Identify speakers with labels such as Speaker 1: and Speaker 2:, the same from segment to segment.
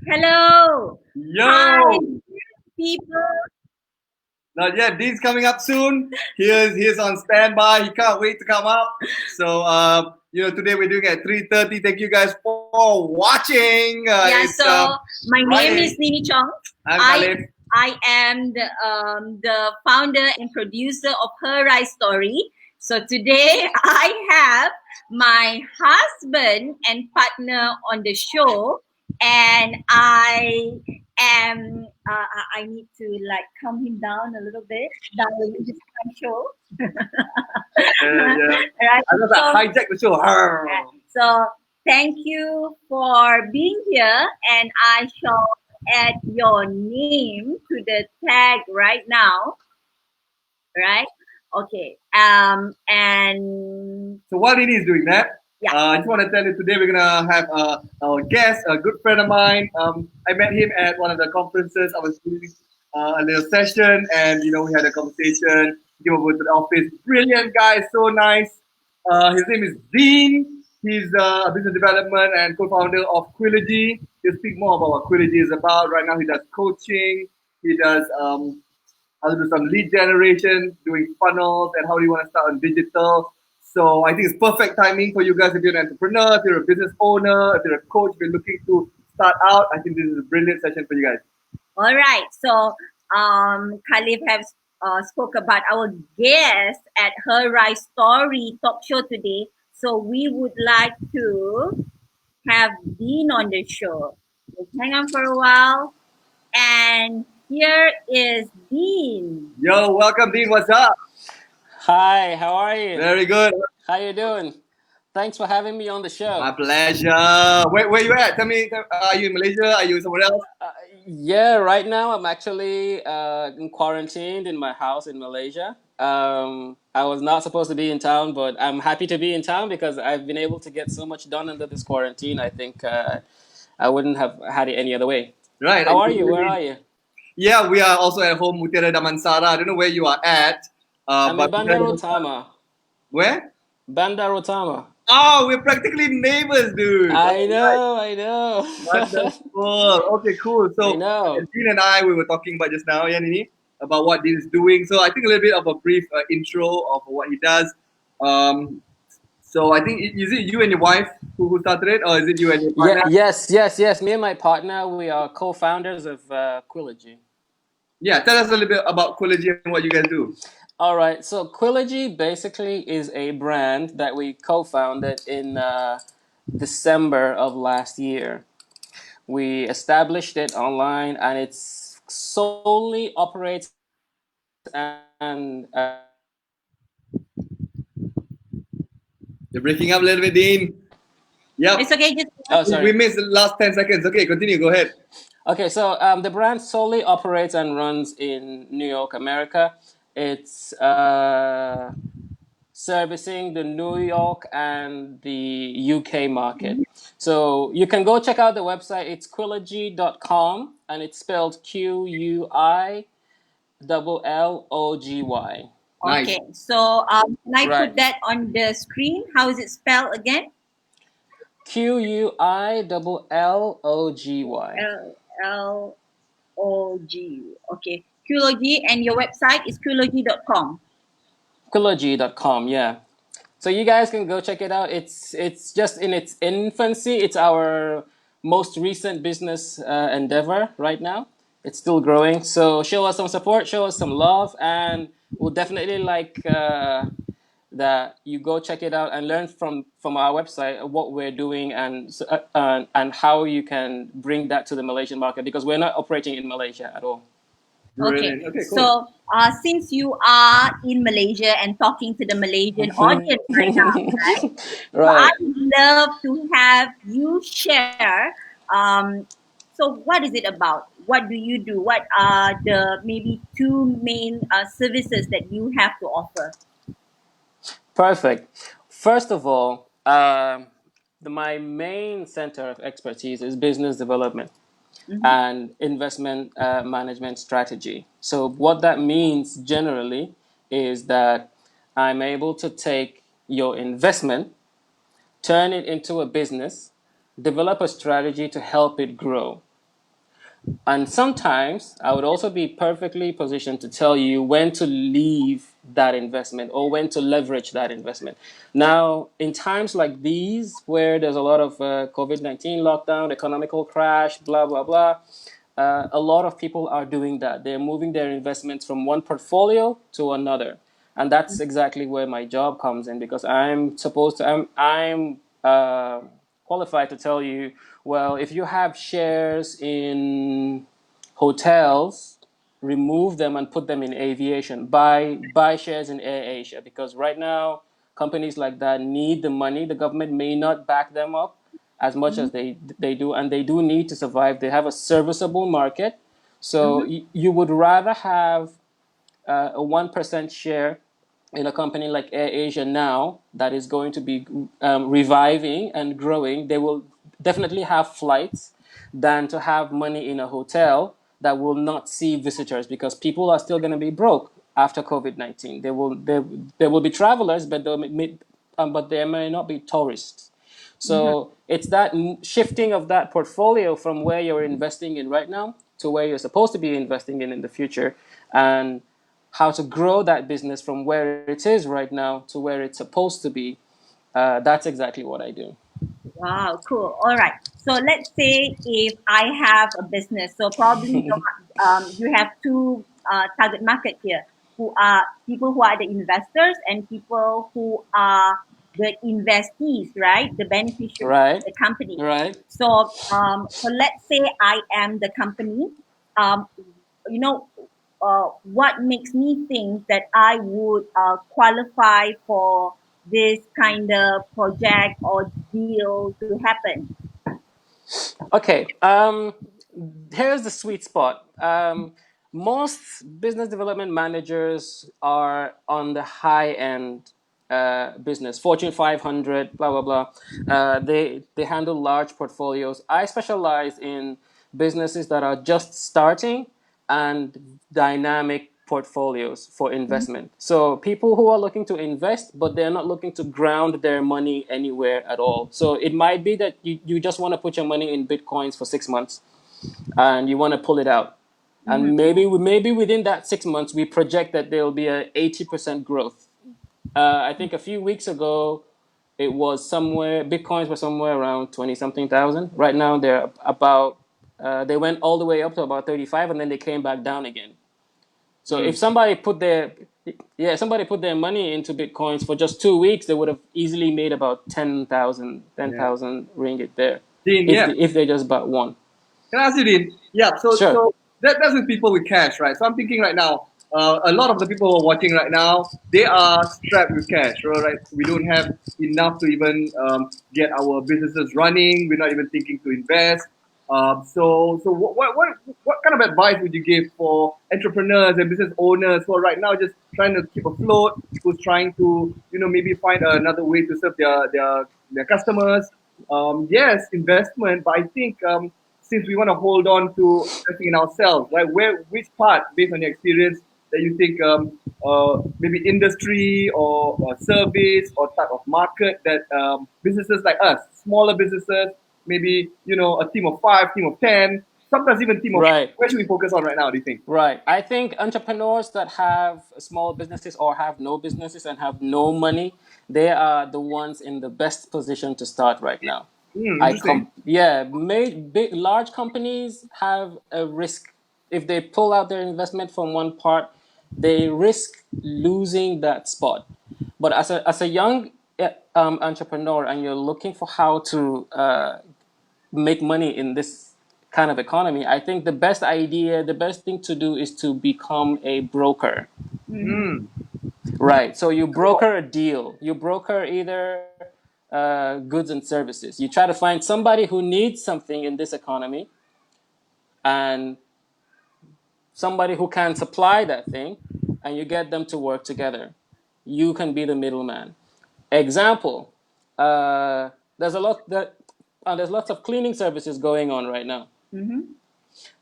Speaker 1: Hello. Hi,
Speaker 2: Yo,
Speaker 1: people.
Speaker 2: not yet. Dean's coming up soon. He is on standby. He can't wait to come up. So today we're doing at 3:30. Thank you guys for watching.
Speaker 1: So my name is
Speaker 2: Friday.
Speaker 1: Nini Chong.
Speaker 2: I'm
Speaker 1: I
Speaker 2: Khalif.
Speaker 1: I am the founder and producer of Her Rice Story. So today I have my husband and partner on the show, and I am. I need to like calm him down a little bit. Darling, this is my show.
Speaker 2: Yeah.
Speaker 1: Right.
Speaker 2: I just hijack the show.
Speaker 1: So thank you for being here, and I shall add your name to the tag right now. Right? Okay. And
Speaker 2: So while Dean is doing that,
Speaker 1: yeah.
Speaker 2: I just want to tell you today we're gonna have our guest, a good friend of mine. I met him at one of the conferences. I was doing a little session, and we had a conversation. He came over to the office. Brilliant guy, so nice. His name is Dean. He's a business development and co-founder of Quilogy. He'll speak more about what Quilogy is about. Right now, he does coaching. He does how to do some lead generation, doing funnels, and how do you want to start on digital. So I think it's perfect timing for you guys if you're an entrepreneur, if you're a business owner, if you're a coach, if you're looking to start out. I think this is a brilliant session for you guys.
Speaker 1: All right. So Khalif has spoke about our guest at Her Rice Story talk show today. So we would like to have Dean on the show. Just hang on for a while. And here is Dean.
Speaker 2: Yo, welcome, Dean. What's up?
Speaker 3: Hi, how are you?
Speaker 2: Very good.
Speaker 3: How you doing? Thanks for having me on the
Speaker 2: My
Speaker 3: show.
Speaker 2: pleasure. Where you at? Tell me, are you in Malaysia? Are you somewhere else?
Speaker 3: Uh, yeah, right now I'm actually quarantined in my house in Malaysia. I was not supposed to be in town, but I'm happy to be in town because I've been able to get so much done under this quarantine. I think I wouldn't have had it any other way.
Speaker 2: Right.
Speaker 3: How are you? Where are you?
Speaker 2: Yeah, we are also at home, Mutiara Damansara. I don't know where you are at,
Speaker 3: I'm in
Speaker 2: but
Speaker 3: Bandar Utama.
Speaker 2: where?
Speaker 3: Bandar Utama.
Speaker 2: Oh, we're practically neighbors, dude.
Speaker 3: I
Speaker 2: All right.
Speaker 3: know, I know.
Speaker 2: Wonderful. Okay, cool.
Speaker 3: I
Speaker 2: So
Speaker 3: know.
Speaker 2: Dean and I, we were talking about just now, yeah, Nini, about what Dean is doing. So I think a little bit of a brief intro of what he does. Um, so I think is it you and your wife who started it, or is it you and your
Speaker 3: Yeah,
Speaker 2: partner?
Speaker 3: yes. Me and my partner, we are co-founders of Quilogy.
Speaker 2: Yeah, tell us a little bit about Quillogy and what you guys do.
Speaker 3: All right, so Quilogy basically is a brand that we co-founded in December of last year. We established it online, and it solely operates and
Speaker 2: You're breaking up a little bit, Dean. Yep.
Speaker 1: It's okay. Just
Speaker 3: oh,
Speaker 2: We
Speaker 3: sorry.
Speaker 2: missed the last 10 seconds. Okay, continue. Go ahead.
Speaker 3: Okay, so the brand solely operates and runs in New York, America. It's servicing the New York and the UK market. So you can go check out the website. It's quilogy.com, and it's spelled QUILLOGY.
Speaker 2: Nice.
Speaker 1: okay. So can I
Speaker 3: Right.
Speaker 1: put that on the screen? How is it spelled again?
Speaker 3: QUILLOGY.
Speaker 1: L O G. Okay. Qlogy, and your website is qlogy.com.
Speaker 3: Quilogy.com, yeah. So you guys can go check it out. It's just in its infancy. It's our most recent business endeavor right now. It's still growing. So show us some support, show us some love, and we'll definitely like that you go check it out and learn from our website what we're doing and how you can bring that to the Malaysian market because we're not operating in Malaysia at all.
Speaker 1: Okay.
Speaker 2: Brilliant. Okay, cool.
Speaker 1: So since you are in Malaysia and talking to the Malaysian audience right now, right? So
Speaker 3: Right.
Speaker 1: I'd love to have you share. So what is it about? What do you do? What are the maybe two main services that you have to offer?
Speaker 3: Perfect. First of all, my main center of expertise is business development and investment management strategy. So, what that means generally is that I'm able to take your investment, turn it into a business, develop a strategy to help it grow. And sometimes I would also be perfectly positioned to tell you when to leave that investment or when to leverage that investment. Now, in times like these, where there's a lot of COVID-19 lockdown, economical crash, blah, blah, blah, a lot of people are doing that. They're moving their investments from one portfolio to another. And that's exactly where my job comes in, because I'm qualified to tell you, well, if you have shares in hotels, remove them and put them in aviation. Buy shares in AirAsia, because right now companies like that need the money. The government may not back them up as much as they do, and they do need to survive. They have a serviceable market, so
Speaker 1: Mm-hmm.
Speaker 3: you would rather have a 1% share in a company like AirAsia now that is going to be reviving and growing. They will definitely have flights than to have money in a hotel that will not see visitors, because people are still going to be broke after COVID-19. There will be travelers, but there may not be tourists.
Speaker 1: Mm-hmm.
Speaker 3: So it's that shifting of that portfolio from where you're investing in right now to where you're supposed to be investing in the future, and how to grow that business from where it is right now to where it's supposed to be. That's exactly what I do.
Speaker 1: Wow, cool. All right. So let's say if I have a business, so probably you have two target market here, who are people who are the investors and people who are the investees, right? The beneficiaries,
Speaker 3: Right,
Speaker 1: the company.
Speaker 3: right.
Speaker 1: So let's say I am the company. Um, you know, what makes me think that I would qualify for this kind of project or deal to happen?
Speaker 3: Okay. Here's the sweet spot. Most business development managers are on the high end business, Fortune 500, blah blah blah. They handle large portfolios. I specialize in businesses that are just starting and dynamic portfolios for investment. So people who are looking to invest, but they're not looking to ground their money anywhere at all. So it might be that you just want to put your money in Bitcoins for 6 months and you want to pull it out.
Speaker 1: Mm-hmm.
Speaker 3: And maybe within that 6 months, we project that there will be a 80% growth. I think a few weeks ago, it was somewhere, Bitcoins were somewhere around 20 something thousand. Right now, they went all the way up to about 35, and then they came back down again. So if somebody put their money into Bitcoins for just 2 weeks, they would have easily made about 10,000 ten
Speaker 2: Yeah.
Speaker 3: thousand ringgit there,
Speaker 2: Dean, yeah.
Speaker 3: if they just bought one.
Speaker 2: Can I ask you, Dean? Yeah. So
Speaker 3: Sure.
Speaker 2: that's with people with cash, right? So I'm thinking right now, a lot of the people who are watching right now, they are strapped with cash, right? We don't have enough to even get our businesses running. We're not even thinking to invest. So what kind of advice would you give for entrepreneurs and business owners who are right now just trying to keep afloat, who's trying to maybe find another way to serve their customers? Yes, investment, but I think since we want to hold on to investing in ourselves, right? Which part, based on your experience, that you think maybe industry or service or type of market that businesses like us, smaller businesses, maybe a team of 5, team of 10, sometimes even team of,
Speaker 3: Right.
Speaker 2: where should we focus on right now? Do you think?
Speaker 3: Right. I think entrepreneurs that have small businesses or have no businesses and have no money, they are the ones in the best position to start right now.
Speaker 2: Interesting.
Speaker 3: Yeah, large companies have a risk. If they pull out their investment from one part, they risk losing that spot. But as a young entrepreneur, and you're looking for how to make money in this kind of economy, I think the best thing to do is to become a broker.
Speaker 1: Mm-hmm.
Speaker 2: Mm.
Speaker 3: Right. So you broker a deal. You broker either goods and services. You try to find somebody who needs something in this economy and somebody who can supply that thing, and you get them to work together. You can be the middleman. Example: uh, there's a lot that there's lots of cleaning services going on right now.
Speaker 1: Mm-hmm.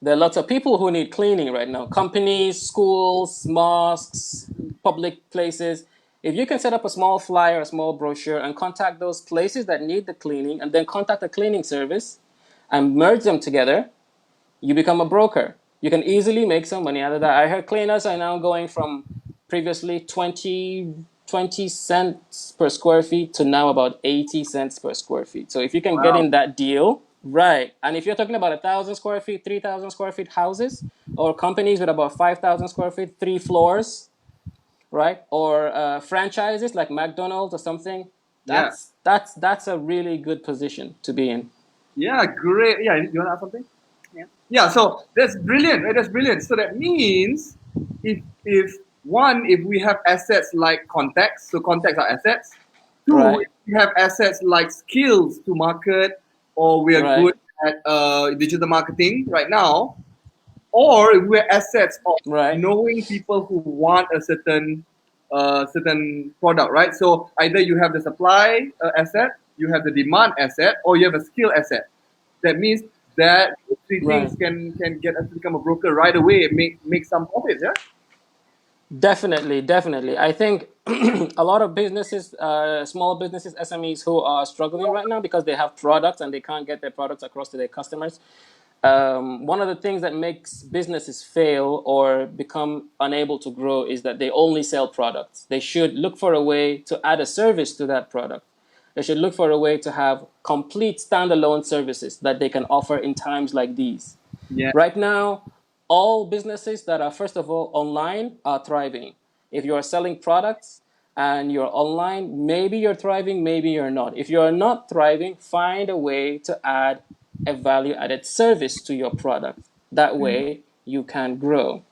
Speaker 3: There are lots of people who need cleaning right now. Companies, schools, mosques, public places. If you can set up a small flyer, a small brochure, and contact those places that need the cleaning, and then contact the cleaning service and merge them together, you become a broker. You can easily make some money out of that. I heard cleaners are now going from previously 20 cents per square feet to now about 80 cents per square feet. So if you can get
Speaker 2: Wow.
Speaker 3: in that deal, right, and if you're talking about 1,000 square feet, 3,000 square feet houses, or companies with about 5,000 square feet, 3 floors, right, or franchises like McDonald's or something,
Speaker 2: Yeah.
Speaker 3: that's a really good position to be in.
Speaker 2: Yeah, great. Yeah, you want to add something? Yeah, so that's brilliant, right? That's brilliant. So that means if we have assets like contacts, so contacts are assets. Two,
Speaker 3: Right,
Speaker 2: if we have assets like skills to market, or we are good
Speaker 3: right,
Speaker 2: at digital marketing right now, or if we're assets of
Speaker 3: right,
Speaker 2: knowing people who want a certain product, right? So either you have the supply asset, you have the demand asset, or you have a skill asset. That means that those three
Speaker 3: right.
Speaker 2: things can get us to become a broker right away and make some profits. Yeah.
Speaker 3: Definitely, definitely. I think a lot of businesses, small businesses, SMEs who are struggling right now because they have products and they can't get their products across to their customers. One of the things that makes businesses fail or become unable to grow is that they only sell products. They should look for a way to add a service to that product. They should look for a way to have complete standalone services that they can offer in times like these.
Speaker 2: Yeah.
Speaker 3: Right now, all businesses that are, first of all, online are thriving. If you are selling products and you're online, maybe you're thriving, maybe you're not. If you're not thriving, find a way to add a value added service to your product. That way, you can grow.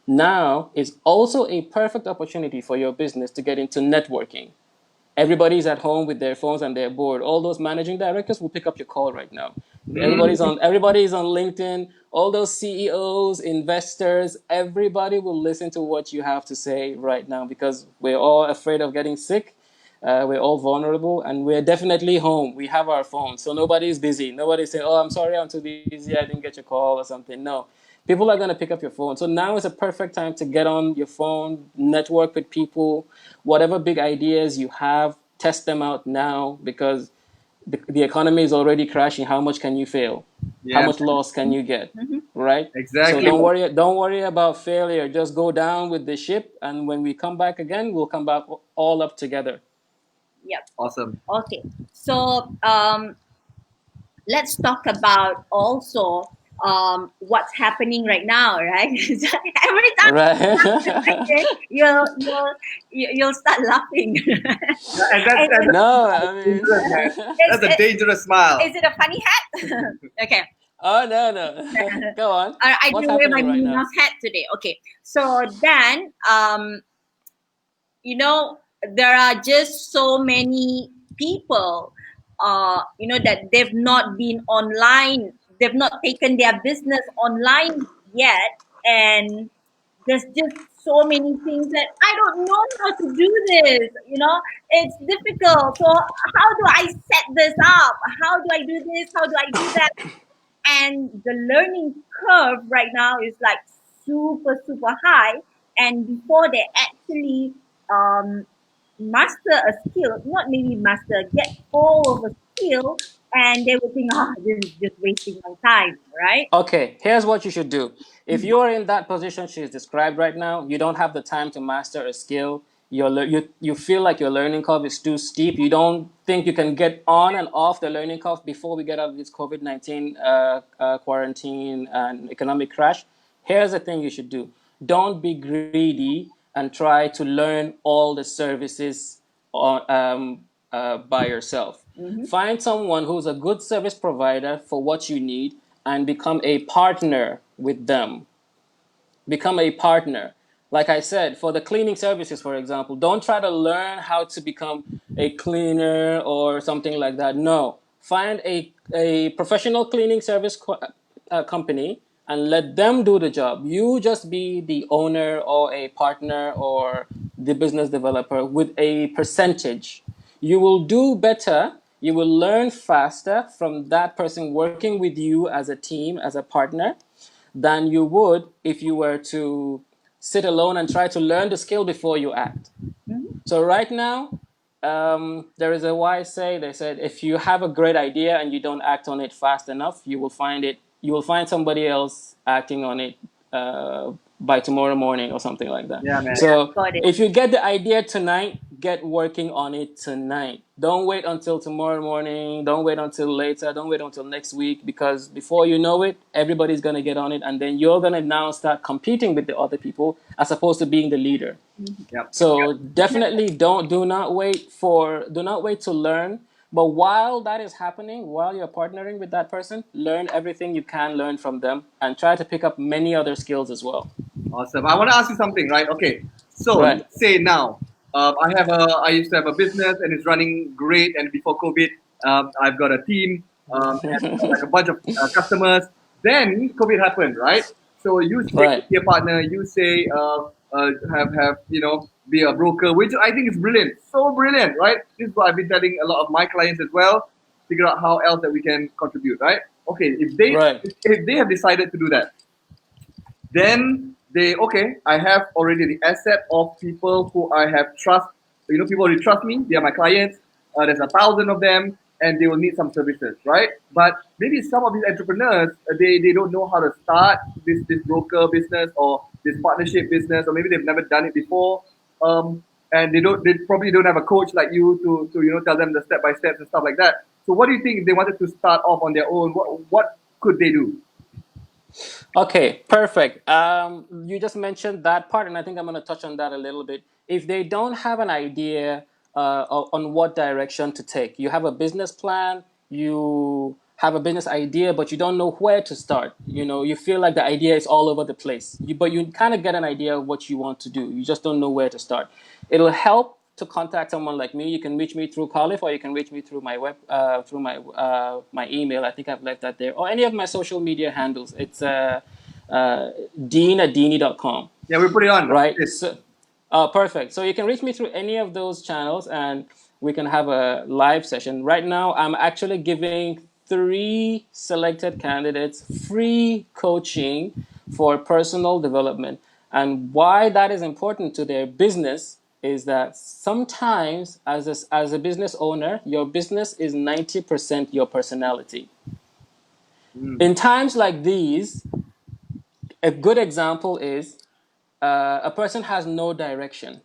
Speaker 3: Now is also a perfect opportunity for your business to get into networking. Everybody's at home with their phones and they're bored. All those managing directors will pick up your call right now. Everybody's on LinkedIn. All those CEOs, investors, everybody will listen to what you have to say right now because we're all afraid of getting sick. We're all vulnerable and we're definitely home. We have our phones. So nobody's busy. Nobody's saying, oh, I'm sorry, I'm too busy. I didn't get your call or something. No. People are going to pick up your phone. So now is a perfect time to get on your phone, network with people, whatever big ideas you have, test them out now because the economy is already crashing. How much can you fail? How
Speaker 2: Yeah.
Speaker 3: much loss can you get? Right? So
Speaker 2: Exactly.
Speaker 3: don't worry about failure. Just go down with the ship and when we come back again, we'll come back all up together.
Speaker 1: Yep.
Speaker 2: Awesome.
Speaker 1: Okay. So let's talk about also what's happening right now, right? Every time
Speaker 3: Right?
Speaker 1: you'll start laughing.
Speaker 2: Yeah, and that's,
Speaker 1: And
Speaker 3: No, I mean
Speaker 2: dangerous, man.
Speaker 1: is,
Speaker 2: That's a dangerous smile.
Speaker 1: is it a funny hat? Okay.
Speaker 3: Oh no. Go on.
Speaker 1: I
Speaker 3: What's
Speaker 1: didn't wear my
Speaker 3: happening right
Speaker 1: Minnie
Speaker 3: now?
Speaker 1: Mouse hat today. Okay. So then, you know, there are just so many people, that they've not been online, they've not taken their business online yet. And there's just so many things that I don't know how to do this, it's difficult. So, how do I set this up? How do I do this? How do I do that? And the learning curve right now is like super super high, and before they actually um, master a skill, not maybe master, get hold of a skill, and they will think, this is just wasting my time, right?
Speaker 3: Okay, here's what you should do. If you are in that position she's described right now, you don't have the time to master a skill. You feel like your learning curve is too steep. You don't think you can get on and off the learning curve before we get out of this COVID-19 quarantine and economic crash. Here's the thing you should do. Don't be greedy and try to learn all the services by yourself. Find someone who's a good service provider for what you need and become a partner with them. Become a partner. Like I said, for the cleaning services, for example, don't try to learn how to become a cleaner or something like that. No. Find a professional cleaning service company and let them do the job. You just be the owner or a partner or the business developer with a percentage. You will do better. You will learn faster from that person working with you as a team, as a partner, than you would if you were to sit alone and try to learn the skill before you act. So right now, there is a wise say. They said if you have a great idea and you don't act on it fast enough, you will find it you will find somebody else acting on it by tomorrow morning or something like that.
Speaker 2: Yeah, man.
Speaker 3: So
Speaker 1: Got it.
Speaker 3: if you get the idea tonight, get working on it tonight. Don't wait until tomorrow morning. Don't wait until later. Don't wait until next week, because before you know it, everybody's going to get on it. And then you're going to now start competing with the other people as opposed to being the leader.
Speaker 2: Yep.
Speaker 3: So definitely do not wait to learn. But while that is happening, while you're partnering with that person, learn everything you can learn from them and try to pick up many other skills as well.
Speaker 2: Awesome. I want to ask you something, right? Okay. So
Speaker 3: Right.
Speaker 2: let's say now, I used to have a business and it's running great. And before COVID, I've got a team and like a bunch of customers. Then COVID happened, right? So you say
Speaker 3: Right.
Speaker 2: be a partner, you say have be a broker, which I think is brilliant, so brilliant, right? This is what I've been telling a lot of my clients as well. Figure out how else that we can contribute, right? Okay,
Speaker 3: Right.
Speaker 2: if they have decided to do that, then I have already the asset of people who I have trust. People already trust me. They are my clients. There's 1,000 of them, and they will need some services, right? But maybe some of these entrepreneurs, they don't know how to start this broker business or this partnership business, or maybe they've never done it before. And they probably don't have a coach like you to tell them the step by steps and stuff like that. So what do you think if they wanted to start off on their own? What could they do?
Speaker 3: Okay, perfect. You just mentioned that part, and I think I'm going to touch on that a little bit. If they don't have an idea on what direction to take, you have a business plan, you have a business idea, but you don't know where to start. You feel like the idea is all over the place, but you kind of get an idea of what you want to do. You just don't know where to start. It'll help to contact someone like me. You can reach me through Caliph, or you can reach me through my my email. I think I've left that there, or any of my social media handles. It's dean@deanie.com.
Speaker 2: Yeah, we put it on.
Speaker 3: Right. So, perfect. So you can reach me through any of those channels, and we can have a live session. Right now, I'm actually giving 3 selected candidates free coaching for personal development. And why that is important to their business is that sometimes, as a business owner, your business is 90% your personality. In times like these, a good example is a person has no direction,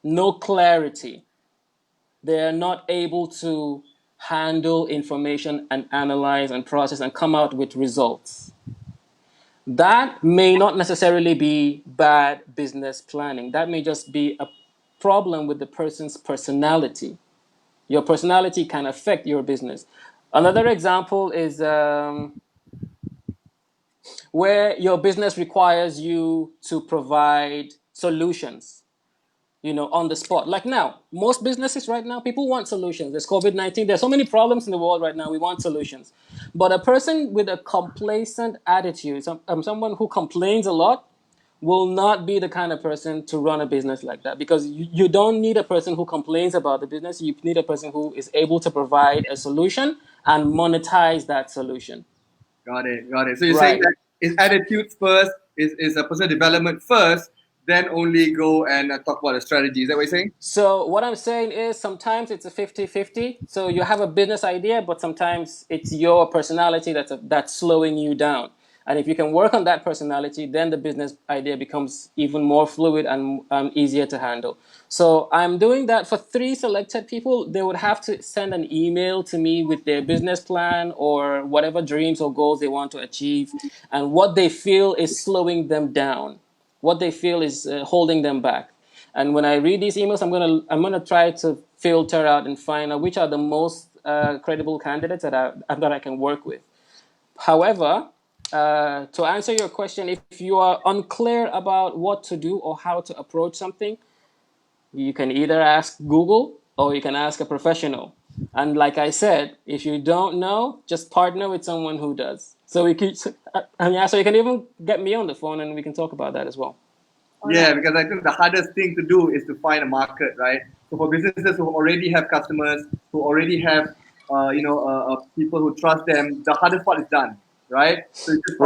Speaker 3: no clarity. They're not able to handle information and analyze and process and come out with results. That may not necessarily be bad business planning. That may just be a problem with the person's personality. Your personality can affect your business. Another example is where your business requires you to provide solutions, on the spot. Like now, most businesses right now, people want solutions. There's COVID-19. There's so many problems in the world right now. We want solutions. But a person with a complacent attitude, someone who complains a lot, will not be the kind of person to run a business like that, because you don't need a person who complains about the business. You need a person who is able to provide a solution and monetize that solution.
Speaker 2: Got it. So you're saying that is attitudes first, is a personal development first, then only go and talk about a strategy. Is that what you're saying?
Speaker 3: So what I'm saying is sometimes it's a 50-50. So you have a business idea, but sometimes it's your personality that's slowing you down. And if you can work on that personality, then the business idea becomes even more fluid and easier to handle. So I'm doing that for 3 selected people. They would have to send an email to me with their business plan or whatever dreams or goals they want to achieve and what they feel is slowing them down, what they feel is holding them back. And when I read these emails, I'm gonna try to filter out and find out which are the most credible candidates that I can work with. However, to answer your question, if you are unclear about what to do or how to approach something, you can either ask Google or you can ask a professional. And like I said, if you don't know, just partner with someone who does. So you can even get me on the phone and we can talk about that as well.
Speaker 2: Yeah, because I think the hardest thing to do is to find a market, right? So for businesses who already have customers, who already have people who trust them, the hardest part is done, right? So it's just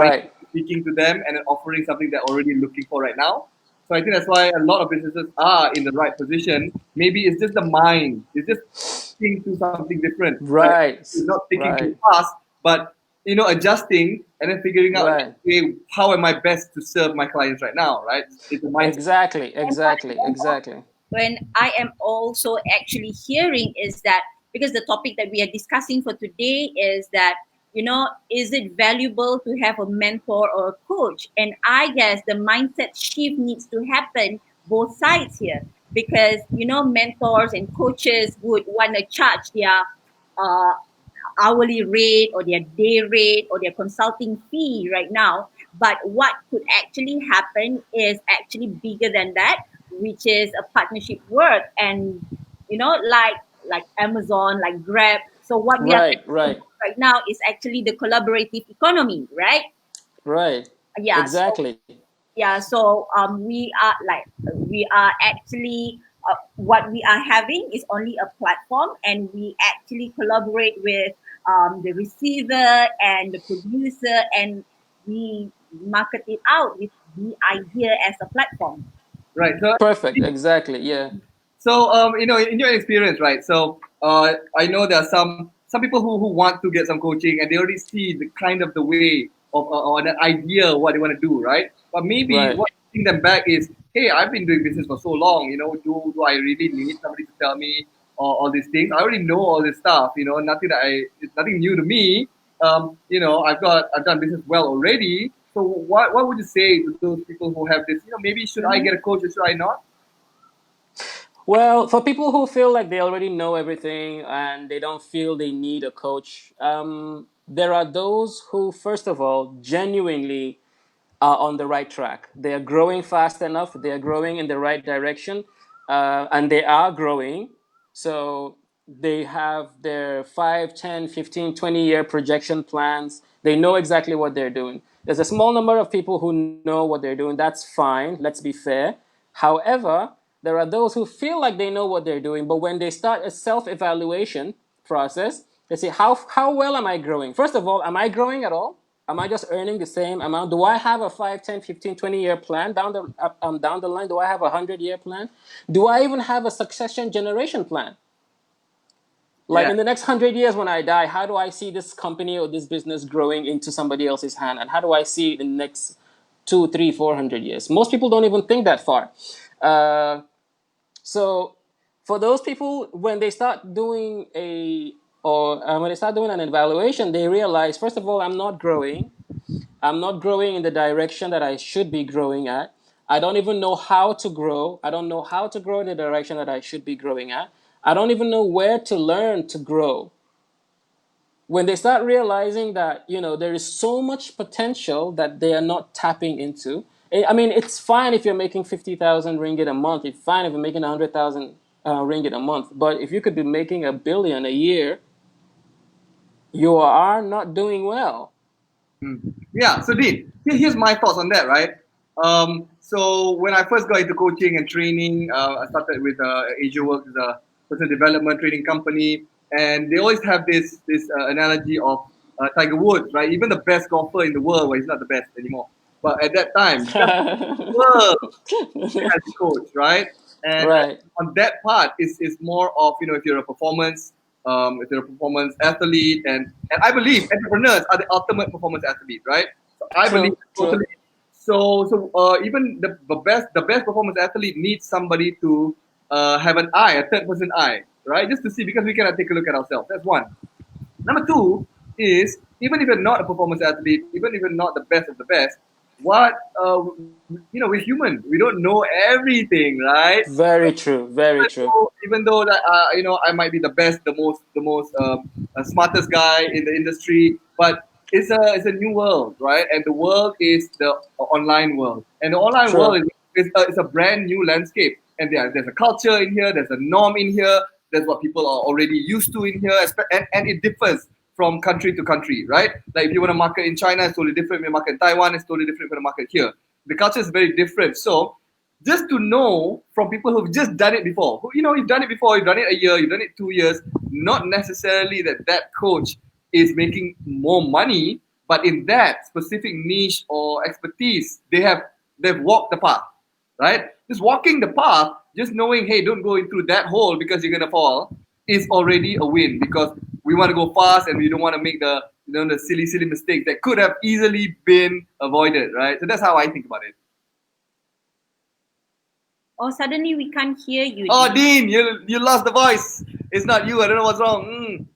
Speaker 2: speaking to them and offering something they're already looking for right now. So I think that's why a lot of businesses are in the right position. Maybe it's just the mind. It's just thinking to something different.
Speaker 3: Right.
Speaker 2: It's not thinking too fast, but adjusting and then figuring out,
Speaker 3: Right.
Speaker 2: okay, how am I best to serve my clients right now, right? It's a mindset.
Speaker 3: Exactly.
Speaker 1: And what
Speaker 3: Exactly. Exactly.
Speaker 1: when I am also actually hearing is that, because the topic that we are discussing for today is that, is it valuable to have a mentor or a coach? And I guess the mindset shift needs to happen both sides here, because mentors and coaches would want to charge their uh, hourly rate or their day rate or their consulting fee right now. But what could actually happen is actually bigger than that, which is a partnership work. And like Amazon, like Grab. So what we are
Speaker 3: Right. Right.
Speaker 1: right now is actually the collaborative economy, right?
Speaker 3: Right.
Speaker 1: Yeah. So
Speaker 3: Exactly.
Speaker 1: yeah, so we are actually what we are having is only a platform, and we actually collaborate with the receiver and the producer, and we market it out with the idea as a platform.
Speaker 2: Right. So,
Speaker 3: Perfect. Exactly. Yeah.
Speaker 2: in your experience, right? So, I know there are some people who want to get some coaching, and they already see the kind of the way of or the idea what they want to do, right? But maybe
Speaker 3: Right.
Speaker 2: what holding them back is, hey, I've been doing business for so long. Do I really need somebody to tell me all these things? I already know all this stuff. It's nothing new to me. I've done business well already. So what would you say to those people who have this? Maybe should I get a coach or should I not?
Speaker 3: Well, for people who feel like they already know everything and they don't feel they need a coach, there are those who, first of all, genuinely are on the right track. They are growing fast enough, they are growing in the right direction, and they are growing. So they have their 5, 10, 15, 20-year projection plans. They know exactly what they're doing. There's a small number of people who know what they're doing. That's fine. Let's be fair. However, there are those who feel like they know what they're doing, but when they start a self-evaluation process, they say, how well am I growing? First of all, am I growing at all? Am I just earning the same amount? Do I have a 5, 10, 15, 20-year plan down the line? Do I have a 100-year plan? Do I even have a succession generation plan? Like
Speaker 2: Yeah.
Speaker 3: in the next 100 years when I die, how do I see this company or this business growing into somebody else's hand? And how do I see it in the next 2, 3, 400 years? Most people don't even think that far. So for those people, when they start doing when they start doing an evaluation, they realize, first of all, I'm not growing. I'm not growing in the direction that I should be growing at. I don't even know how to grow. I don't know how to grow in the direction that I should be growing at. I don't even know where to learn to grow. When they start realizing that, there is so much potential that they are not tapping into. I mean, it's fine if you're making 50,000 ringgit a month. It's fine if you're making 100,000 ringgit a month. But if you could be making 1 billion a year, you are not doing well.
Speaker 2: Yeah, so Dean, here's my thoughts on that, right? So when I first got into coaching and training, I started with Asia Works, a personal development training company, and they always have this analogy of Tiger Woods, right? Even the best golfer in the world, well, he's not the best anymore, but at that time, the world as a coach, right? And
Speaker 3: Right.
Speaker 2: on that part is more of if you're a performance athlete, and I believe entrepreneurs are the ultimate performance athlete, right? So I believe
Speaker 3: True. True.
Speaker 2: totally. Even the best performance athlete needs somebody to have an eye, a third person eye, right? Just to see, because we cannot take a look at ourselves. That's one. Number two is, even if you're not a performance athlete, even if you're not the best of the best, what we're human. We don't know everything, right?
Speaker 3: Very true. Very true.
Speaker 2: Even though that I might be the best, the most smartest guy in the industry, but it's a new world, right? And the world is the online world, and the online world
Speaker 3: True.
Speaker 2: is a brand new landscape. And there's a culture in here, there's a norm in here, there's what people are already used to in here, and it differs from country to country, right? Like if you want to market in China, it's totally different. If you market in Taiwan, it's totally different from the market here. The culture is very different. So just to know from people who've just done it before, you've done it before, you've done it a year, you've done it 2 years, not necessarily that coach is making more money, but in that specific niche or expertise, they've walked the path, right? Just walking the path, just knowing, hey, don't go into that hole because you're gonna fall, is already a win. Because we want to go fast and we don't want to make the the silly mistakes that could have easily been avoided, right? So that's how I think about it.
Speaker 1: Oh, suddenly we can't hear you.
Speaker 2: Oh, Dean, you lost the voice. It's not you. I don't know what's wrong.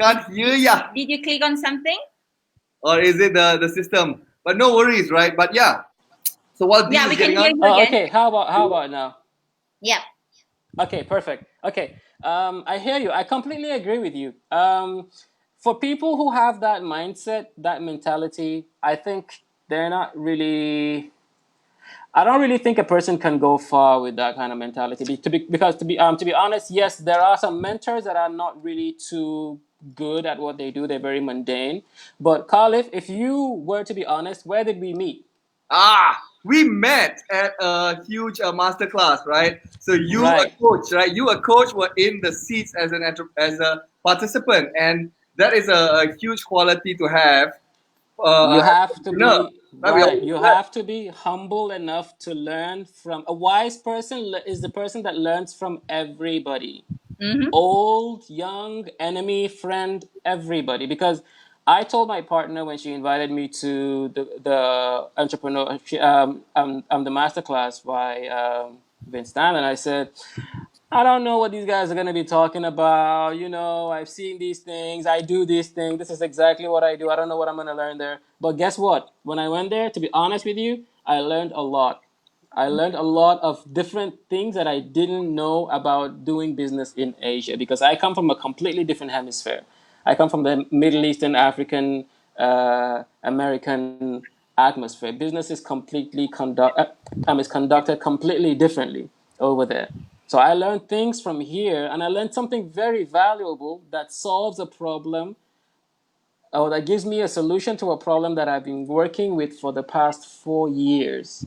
Speaker 2: Can't hear ya.
Speaker 1: Did you click on something?
Speaker 2: Or is it the system? But no worries, right? But yeah. So while Dean
Speaker 1: Yeah,
Speaker 2: is
Speaker 1: we can
Speaker 2: getting
Speaker 1: hear
Speaker 2: on,
Speaker 1: you
Speaker 3: Oh,
Speaker 1: again.
Speaker 3: okay. How about now?
Speaker 1: Yeah.
Speaker 3: Okay, perfect. Okay, I hear you. I completely agree with you. For people who have that mindset, that mentality, I think they're not really. I don't really think a person can go far with that kind of mentality. Because to be honest, yes, there are some mentors that are not really too good at what they do. They're very mundane. But Khalif, if you were to be honest, where did we meet?
Speaker 2: we met at a huge masterclass, right? So you a
Speaker 3: Right.
Speaker 2: coach, right? You a coach were in the seats as as a participant, and that is a huge quality to have.
Speaker 3: You
Speaker 2: As
Speaker 3: have
Speaker 2: an
Speaker 3: to
Speaker 2: entrepreneur,
Speaker 3: be
Speaker 2: right? We
Speaker 3: right.
Speaker 2: always
Speaker 3: You
Speaker 2: do that.
Speaker 3: have to be humble enough to learn from a wise person is the person that learns from everybody.
Speaker 1: Mm-hmm.
Speaker 3: Old, young, enemy, friend, everybody. Because I told my partner when she invited me to the entrepreneur, the masterclass by Vince Stan, and I said, I don't know what these guys are going to be talking about. You know, I've seen these things. I do these things. This is exactly what I do. I don't know what I'm going to learn there. But guess what? When I went there, to be honest with you, I learned a lot. I learned a lot of different things that I didn't know about doing business in Asia because I come from a completely different hemisphere. I come from the Middle Eastern, African, American atmosphere. Business is conducted completely differently over there. So I learned things from here, and I learned something very valuable that solves a problem, or that gives me a solution to a problem that I've been working with for the past 4 years.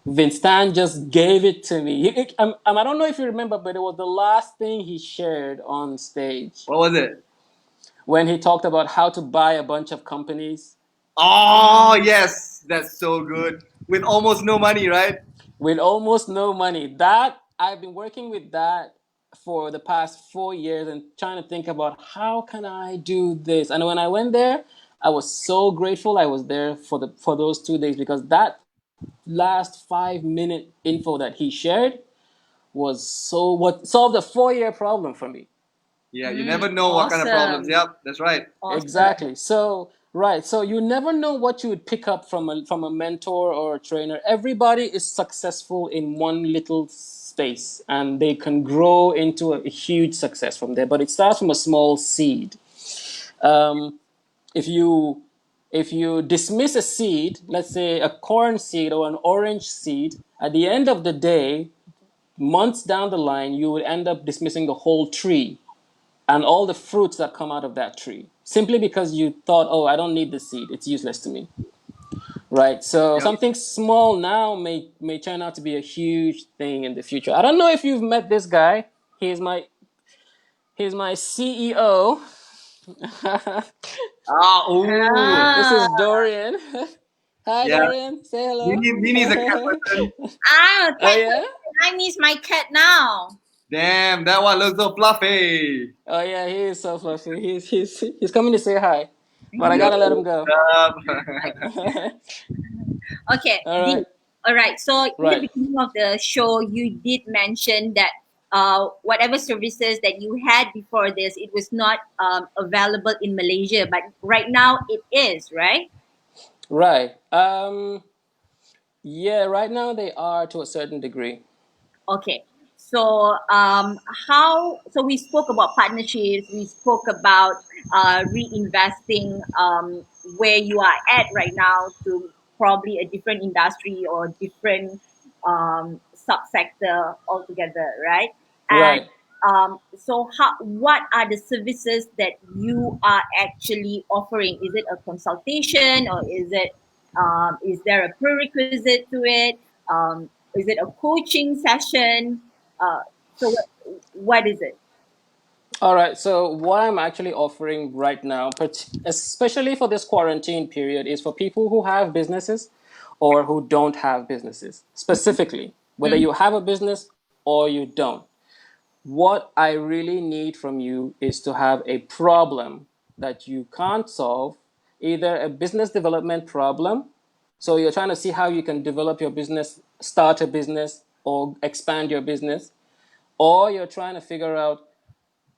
Speaker 3: Vinstan just gave it to me. I don't know if you remember, but it was the last thing he shared on stage
Speaker 2: What was it?
Speaker 3: when he talked about how to buy a bunch of companies
Speaker 2: Oh yes, that's so good. With almost no money, right?
Speaker 3: with almost no money. That I've been working with that for the past 4 years and trying to think about how can I do this. And when I went there, I was so grateful I was there for those 2 days because that last 5 minute info that he shared was so what solved a 4 year problem for me.
Speaker 2: Yeah, you never know what kind of problems.
Speaker 1: Awesome.
Speaker 2: Yep, that's right.
Speaker 1: Awesome.
Speaker 3: Exactly. So right. So you never know what you would pick up from a mentor or a trainer. Everybody is successful in one little space, and they can grow into a huge success from there. But it starts from a small seed. Um, if you if you dismiss a seed, let's say a corn seed or an orange seed, at the end of the day, months down the line, you would end up dismissing the whole tree and all the fruits that come out of that tree simply because you thought, oh, I don't need the seed, it's useless to me, right? So
Speaker 2: Yep.
Speaker 3: something small now may turn out to be a huge thing in the future. I don't know if you've met this guy. He's my CEO.
Speaker 2: Oh,
Speaker 3: This
Speaker 1: Ah,
Speaker 3: is Dorian. Hi,
Speaker 2: yeah.
Speaker 3: Dorian, say hello.
Speaker 2: Nini is a cat person.
Speaker 1: I'm a
Speaker 3: Oh
Speaker 1: cat
Speaker 3: yeah.
Speaker 1: person. I miss my cat now.
Speaker 2: Damn, that one looks so fluffy.
Speaker 3: Oh yeah, he is so fluffy. He's coming to say hi, but I
Speaker 2: Yo,
Speaker 3: gotta let him
Speaker 2: what's
Speaker 3: go.
Speaker 2: up?
Speaker 1: Okay,
Speaker 3: All
Speaker 1: Dean.
Speaker 3: right,
Speaker 1: All right. So in the
Speaker 3: right.
Speaker 1: beginning of the show, you did mention that whatever services that you had before this, it was not available in Malaysia, but right now it is, right?
Speaker 3: Right. Yeah, right now they are to a certain degree.
Speaker 1: Okay. So how? So we spoke about partnerships. We spoke about reinvesting where you are at right now to probably a different industry or different subsector altogether, right? And
Speaker 3: Right.
Speaker 1: so how? What are the services that you are actually offering? Is it a consultation or is there a prerequisite to it? Is it a coaching session? Uh, so what is it?
Speaker 3: All right. So what I'm actually offering right now, especially for this quarantine period, is for people who have businesses or who don't have businesses. Specifically, whether
Speaker 1: Mm,
Speaker 3: you have a business or you don't. What I really need from you is to have a problem that you can't solve, either a business development problem. So you're trying to see how you can develop your business, start a business, or expand your business, or you're trying to figure out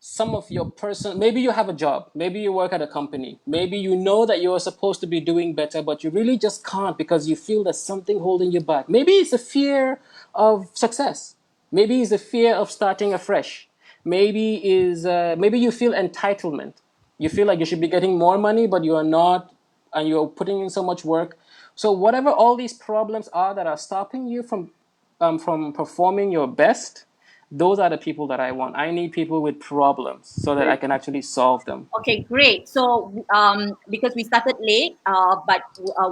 Speaker 3: some of your personal, maybe you have a job, maybe you work at a company, maybe you know that you're supposed to be doing better, but you really just can't because you feel there's something holding you back. Maybe it's a fear of success, maybe it's a fear of starting afresh, maybe you feel entitlement, you feel like you should be getting more money but you are not, and you're putting in so much work. So whatever all these problems are that are stopping you from performing your best, those are the people that I want. I need people with problems so that I can actually solve them.
Speaker 1: Okay, great. So because we started late, but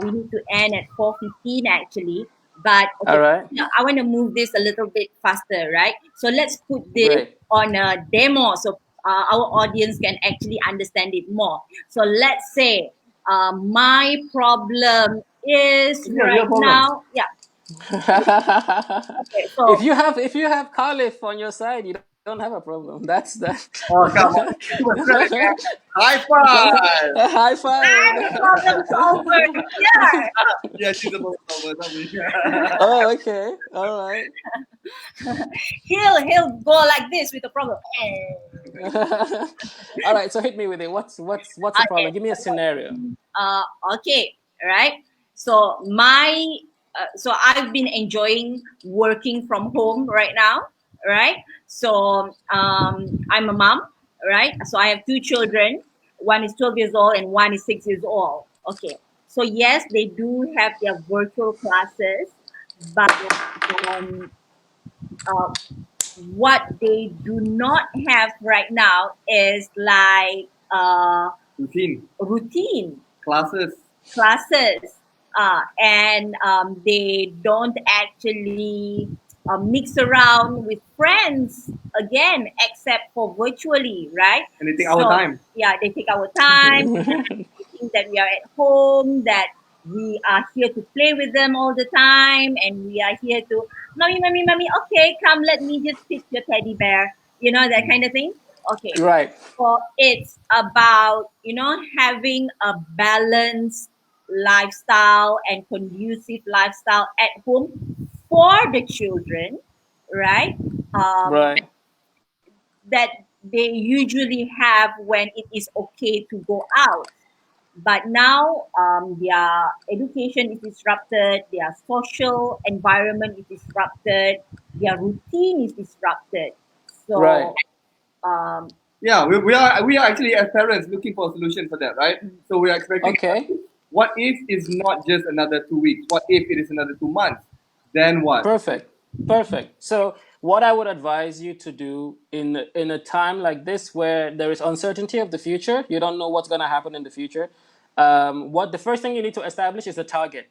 Speaker 1: we need to end at 4:15 actually. But
Speaker 3: All
Speaker 1: okay,
Speaker 3: right.
Speaker 1: I want to move this a little bit faster, right? So let's put this
Speaker 3: Great.
Speaker 1: on a demo so our audience can actually understand it more. So let's say my problem is
Speaker 2: Yeah, your
Speaker 1: right
Speaker 2: problem.
Speaker 1: now. Yeah. Okay. So
Speaker 3: If you have Khalif on your side, you don't have a problem. That's that.
Speaker 2: Oh, come on. Too much credit, man. High five.
Speaker 3: High five.
Speaker 1: I'm a problem solver here.
Speaker 2: Yeah, she's a problem solver. Not me.
Speaker 3: Oh, okay. All right.
Speaker 1: He'll go like this with the problem.
Speaker 3: All right. So hit me with it. What's the
Speaker 1: Okay.
Speaker 3: problem? Give me a scenario.
Speaker 1: Uh, okay, right. So so I've been enjoying working from home right now, right? So I'm a mom, right? So I have two children. One is 12 years old and one is 6 years old. Okay. So yes, they do have their virtual classes, but um, uh, what they do not have right now is like
Speaker 2: Routine.
Speaker 1: routine
Speaker 2: Classes.
Speaker 1: classes, and they don't actually mix around with friends again, except for virtually, right?
Speaker 2: And they take our time.
Speaker 1: Yeah, they take our time. They think that we are at home, that we are here to play with them all the time, and we are here to, mommy, mommy, mommy, okay, come, let me just pick your teddy bear, that kind of thing. Okay.
Speaker 3: Right.
Speaker 1: So it's about, having a balanced lifestyle and conducive lifestyle at home for the children, right?
Speaker 3: Right.
Speaker 1: That they usually have when it is okay to go out. But now their education is disrupted, their social environment is disrupted, their routine is disrupted.
Speaker 3: Right.
Speaker 1: So um,
Speaker 2: Yeah, we are actually as parents looking for a solution for that, right? So we are expecting.
Speaker 3: Okay.
Speaker 2: What if it's not just another 2 weeks? What if it is another 2 months? Then what?
Speaker 3: Perfect. Perfect. So what I would advise you to do in a time like this where there is uncertainty of the future, you don't know what's going to happen in the future. What the first thing you need to establish is a target.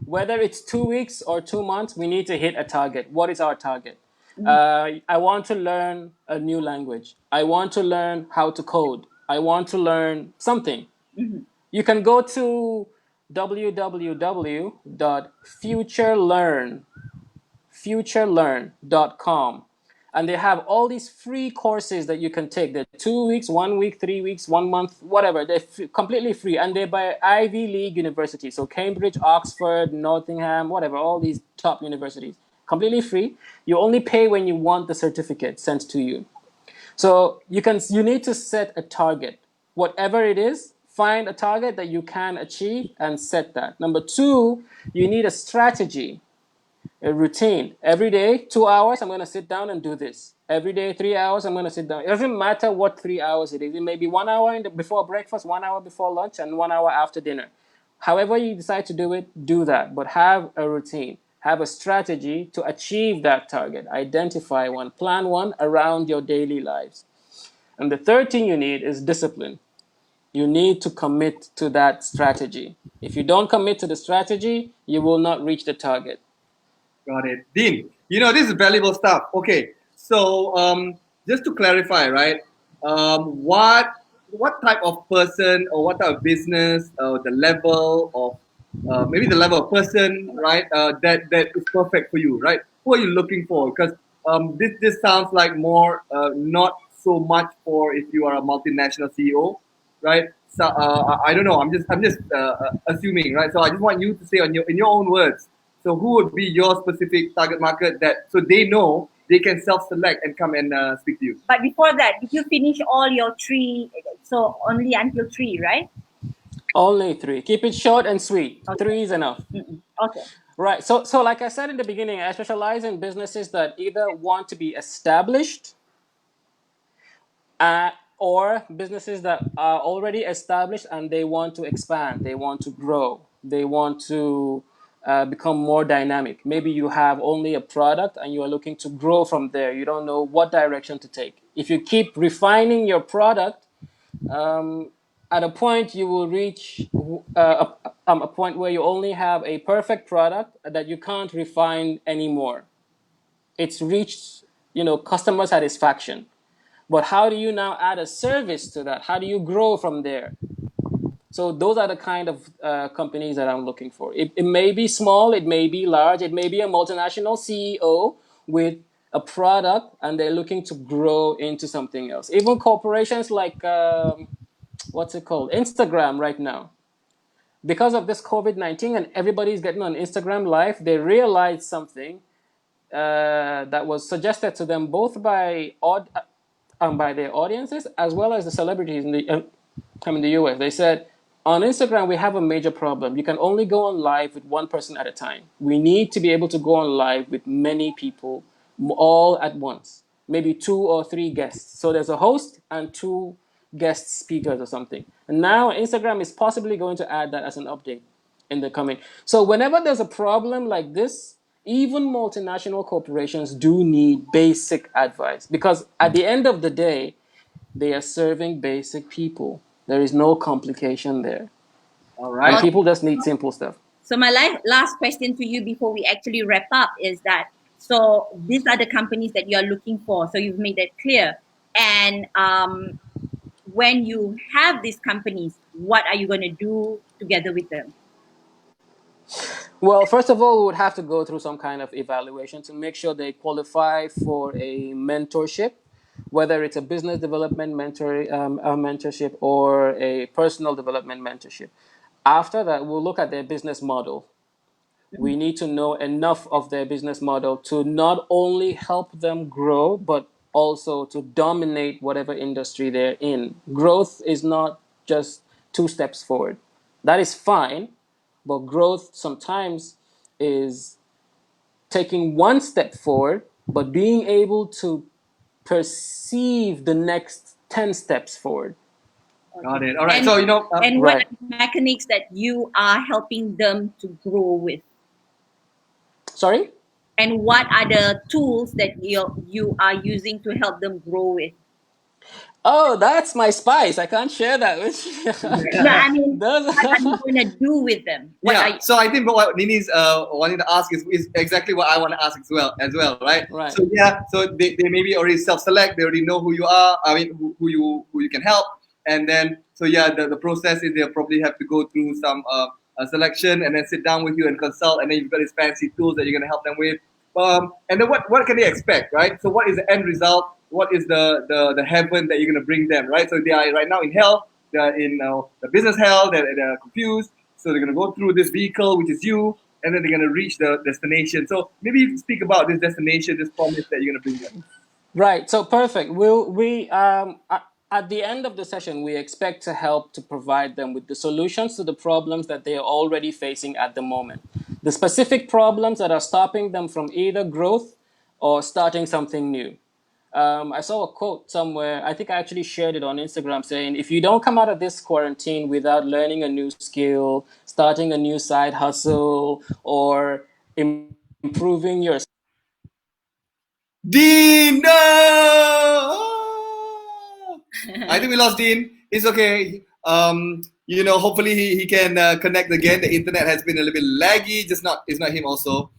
Speaker 3: Whether it's 2 weeks or 2 months, we need to hit a target. What is our target? I want to learn a new language. I want to learn how to code. I want to learn something. You can go to www.futurelearn.com, and they have all these free courses that you can take. They're 2 weeks, 1 week, 3 weeks, 1 month, whatever. They're completely free, and they're by Ivy League universities, so Cambridge, Oxford, Nottingham, whatever, all these top universities. Completely free. You only pay when you want the certificate sent to you. So you need to set a target. Whatever it is, find a target that you can achieve and set that. Number two, you need a strategy, a routine. Every day, 2 hours, I'm going to sit down and do this. Every day, 3 hours, I'm going to sit down. It doesn't matter what 3 hours it is. It may be 1 hour before breakfast, 1 hour before lunch, and 1 hour after dinner. However you decide to do it, do that. But have a routine. Have a strategy to achieve that target. Identify one, plan one around your daily lives. And the third thing you need is discipline. You need to commit to that strategy. If you don't commit to the strategy, you will not reach the target.
Speaker 2: Got it. Dean, this is valuable stuff. Okay, so just to clarify, right? What type of person or what type of business or the level of maybe the level of person, right? That is perfect for you, right? Who are you looking for? Because this sounds like more not so much for if you are a multinational CEO, right? So I don't know. I'm just assuming, right? So I just want you to say on your in your own words. So who would be your specific target market that so they know they can self-select and come and speak to you?
Speaker 1: But before that, did you finish all your three? So only until three, right?
Speaker 3: Only three. Keep it short and sweet.
Speaker 1: Okay.
Speaker 3: Three is enough.
Speaker 1: Okay.
Speaker 3: Right. So like I said in the beginning, I specialize in businesses that either want to be established or businesses that are already established and they want to expand, they want to grow, they want to become more dynamic. Maybe you have only a product and you are looking to grow from there. You don't know what direction to take. If you keep refining your product, at a point you will reach a point where you only have a perfect product that you can't refine anymore. It's reached, customer satisfaction. But how do you now add a service to that? How do you grow from there? So those are the kind of companies that I'm looking for. It may be small, it may be large, it may be a multinational CEO with a product and they're looking to grow into something else. Even corporations like, what's it called? Instagram right now. Because of this COVID-19 and everybody's getting on Instagram Live, they realized something that was suggested to them both by their audiences as well as the celebrities in the US. They said, on Instagram, we have a major problem. You can only go on live with one person at a time. We need to be able to go on live with many people all at once, maybe 2 or 3 guests. So there's a host and 2 guest speakers or something. And now Instagram is possibly going to add that as an update in the coming. So whenever there's a problem like this, even multinational corporations do need basic advice because at the end of the day, they are serving basic people. There is no complication there.
Speaker 2: All
Speaker 3: And
Speaker 2: right.
Speaker 3: people just need simple stuff.
Speaker 1: So my last question to you before we actually wrap up is that, so these are the companies that you're looking for. So you've made that clear. And when you have these companies, what are you going to do together with them?
Speaker 3: Well, first of all, we would have to go through some kind of evaluation to make sure they qualify for a mentorship, whether it's a business development mentorship or a personal development mentorship. After that, we'll look at their business model. We need to know enough of their business model to not only help them grow, but also to dominate whatever industry they're in. Growth is not just 2 steps forward. That is fine, but growth sometimes is taking 1 step forward, but being able to perceive the next 10 steps forward.
Speaker 2: Got it. All right.
Speaker 1: And,
Speaker 2: So
Speaker 1: and
Speaker 3: Right.
Speaker 1: what mechanics that you are helping them to grow with?
Speaker 3: Sorry?
Speaker 1: And what are the tools that you are using to help them grow with?
Speaker 3: Oh, that's my spice. I can't share that with you.
Speaker 1: No, I mean,
Speaker 3: Those-
Speaker 1: what are you going to do with them? What are
Speaker 2: yeah. So I think what Nini's wanting to ask is exactly what I want to ask as well, right?
Speaker 3: Right.
Speaker 2: So yeah, so they maybe already self-select. They already know who you are. I mean, who you can help, and then so yeah, the process is they'll probably have to go through some selection and then sit down with you and consult, and then you've got these fancy tools that you're gonna help them with. And then what can they expect, right? So what is the end result? What is the heaven that you're gonna bring them, right? So they are right now in hell. They're in the business hell. They're confused. So they're gonna go through this vehicle, which is you, and then they're gonna reach the destination. So maybe you can speak about this destination, this promise that you're gonna bring them.
Speaker 3: Right. So perfect. At the end of the session, we expect to help to provide them with the solutions to the problems that they are already facing at the moment. The specific problems that are stopping them from either growth or starting something new. I saw a quote somewhere, I think I actually shared it on Instagram, saying, if you don't come out of this quarantine without learning a new skill, starting a new side hustle, or improving your
Speaker 2: Dean, no! I think we lost Dean. It's okay. Hopefully he can connect again. The internet has been a little bit laggy. It's not him also.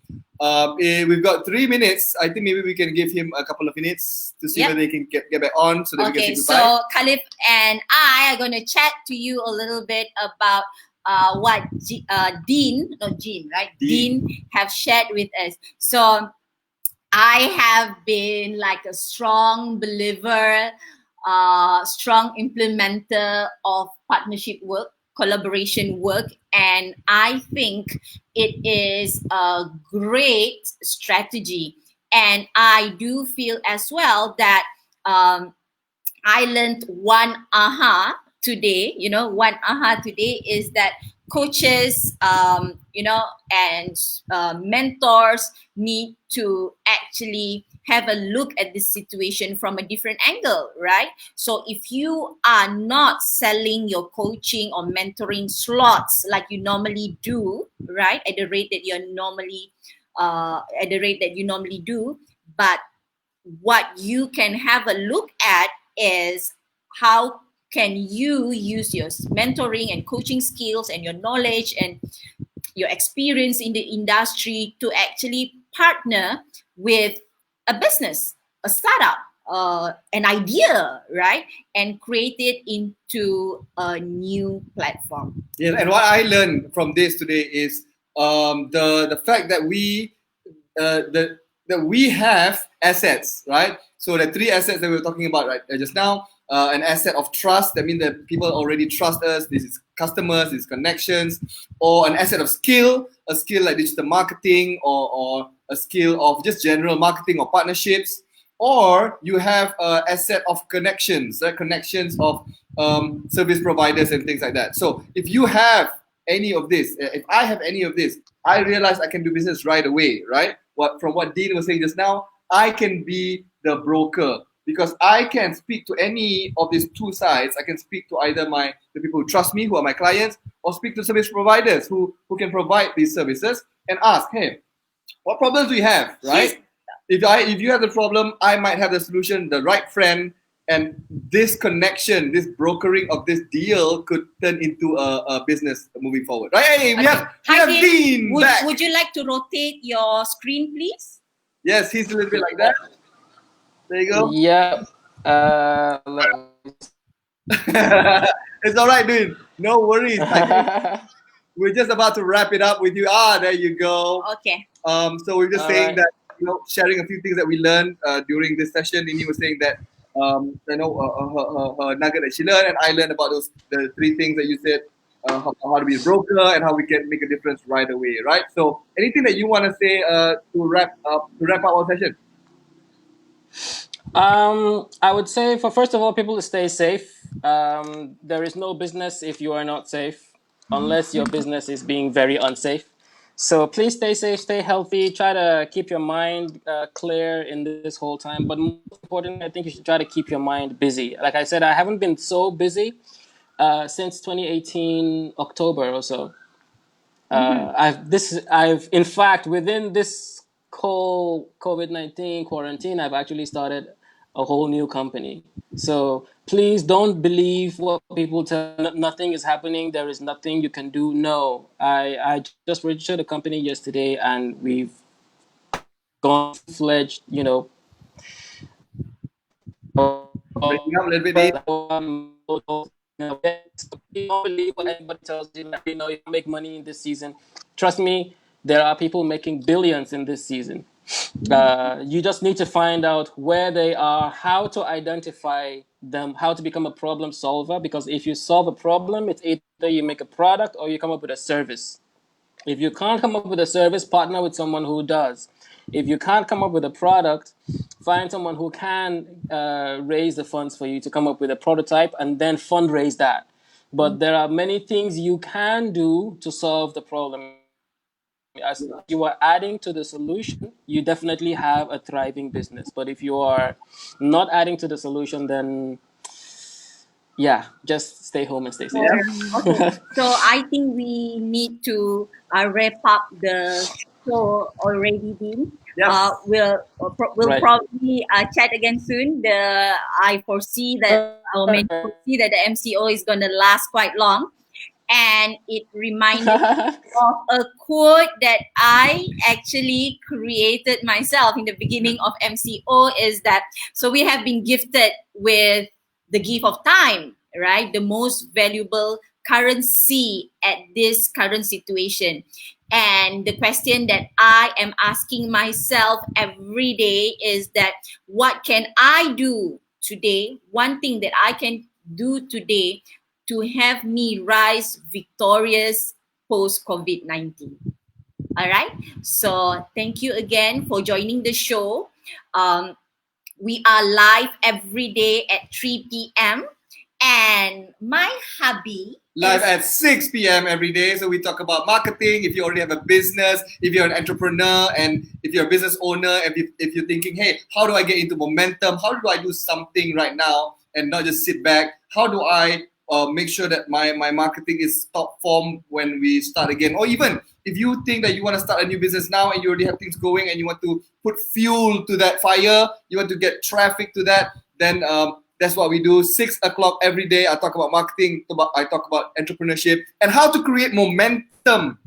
Speaker 2: We've got 3 minutes. I think maybe we can give him a couple of minutes to see whether he can get back on so that we
Speaker 1: Okay,
Speaker 2: can say goodbye.
Speaker 1: so Khalif and I are going to chat to you a little bit about what Dean, not Jean, right?
Speaker 2: Dean.
Speaker 1: Dean have shared with us. So I have been like a strong believer, strong implementer of partnership work, collaboration work, and I think it is a great strategy. And I do feel as well that um, I learned one aha today. One aha today is that coaches, and mentors need to actually have a look at this situation from a different angle, right? So if you are not selling your coaching or mentoring slots like you normally do, right, at the rate that you normally do, but what you can have a look at is how can you use your mentoring and coaching skills and your knowledge and your experience in the industry to actually partner with a business, a startup, an idea, right, and create it into a new platform.
Speaker 2: Yeah, and what I learned from this today is the fact that we have assets, right? So the three assets that we were talking about right just now, an asset of trust. That means that people already trust us. This is customers, this is connections, or an asset of skill, a skill like digital marketing, or a skill of just general marketing or partnerships. Or you have an asset of connections, connections of service providers and things like that. So if you have any of this, if I have any of this, I realize I can do business right away, right? From what Dean was saying just now, I can be the broker because I can speak to any of these two sides. I can speak to either the people who trust me, who are my clients, or speak to service providers who can provide these services and ask, hey, what problems do you have, right? If you have the problem, I might have the solution, the right friend, and this connection, this brokering of this deal could turn into a business moving forward. Right? Hey, we have Dean back.
Speaker 1: Would you like to rotate your screen, please?
Speaker 2: Yes, he's a little bit like that. There you go.
Speaker 3: Yeah.
Speaker 2: It's all right, Dean. No worries. We're just about to wrap it up with you. There you go.
Speaker 1: Okay.
Speaker 2: So we're just saying that, sharing a few things that we learned during this session. Nini was saying that, her nugget that she learned, and I learned about the three things that you said, how to be a broker and how we can make a difference right away, right? So anything that you want to say to wrap up our session?
Speaker 3: I would say first of all, people to stay safe. There is no business if you are not safe, unless your business is being very unsafe. So please stay safe, stay healthy. Try to keep your mind clear in this whole time. But most importantly, I think you should try to keep your mind busy. Like I said, I haven't been so busy since 2018 October or so. I've in fact within this whole COVID-19 quarantine, I've actually started a whole new company. So please don't believe what people tell. Nothing is happening. There is nothing you can do. No, I just registered a company yesterday, and we've gone fledged.
Speaker 2: Breaking up a little bit.
Speaker 3: Don't believe what anybody tells you. You make money in this season. Trust me, there are people making billions in this season. You just need to find out where they are, how to identify them, how to become a problem solver. Because if you solve a problem, it's either you make a product or you come up with a service. If you can't come up with a service, partner with someone who does. If you can't come up with a product, find someone who can raise the funds for you to come up with a prototype and then fundraise that. But there are many things you can do to solve the problem. As you are adding to the solution, you definitely have a thriving business. But if you are not adding to the solution, then just stay home and stay safe.
Speaker 1: Okay. So I think we need to wrap up the show already, Dean.
Speaker 2: Yes.
Speaker 1: We'll probably chat again soon. I foresee that the MCO is going to last quite long. And it reminded me of a quote that I actually created myself in the beginning of MCO is that, so we have been gifted with the gift of time, right? The most valuable currency at this current situation. And the question that I am asking myself every day is that what can I do today? One thing that I can do today to have me rise victorious post COVID-19. All right. So thank you again for joining the show. We are live every day at 3 p.m. And my hubby
Speaker 2: Live
Speaker 1: is
Speaker 2: at 6 p.m. every day. So we talk about marketing. If you already have a business, if you're an entrepreneur, and if you're a business owner, if you're thinking, hey, how do I get into momentum? How do I do something right now and not just sit back? How do I make sure that my marketing is top form when we start again? Or even if you think that you want to start a new business now and you already have things going and you want to put fuel to that fire, you want to get traffic to that, then that's what we do. 6 o'clock every day. I talk about marketing. I talk about entrepreneurship and how to create momentum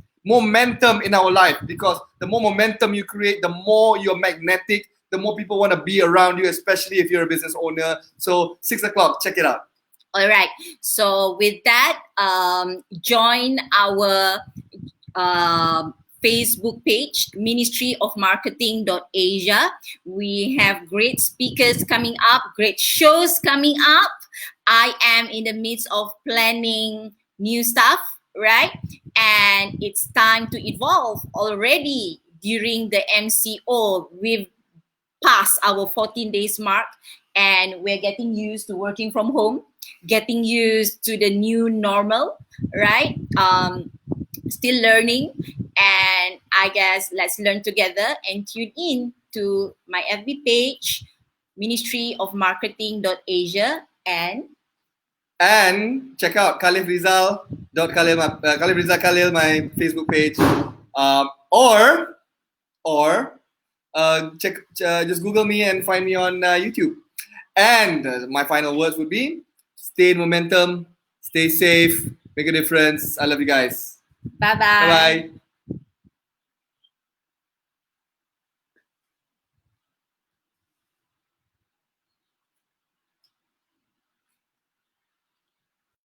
Speaker 2: in our life. Because the more momentum you create, the more you're magnetic. The more people want to be around you, especially if you're a business owner. So 6 o'clock, check it out.
Speaker 1: all right. So with that, join our Facebook page, Ministry of Marketing.Asia. We have great speakers coming up, great shows coming up. I am in the midst of planning new stuff, right? And it's time to evolve already during the MCO. We've passed our 14 days mark and we're getting used to working from home, getting used to the new normal, right? Still learning, and I guess let's learn together and tune in to my FB page, Ministry of Marketing.Asia, and
Speaker 2: check out Khalif Rizal, my Facebook page, or just Google me and find me on YouTube. And my final words would be: stay in momentum, stay safe, make a difference. I love you guys.
Speaker 1: bye-bye.
Speaker 2: Bye bye.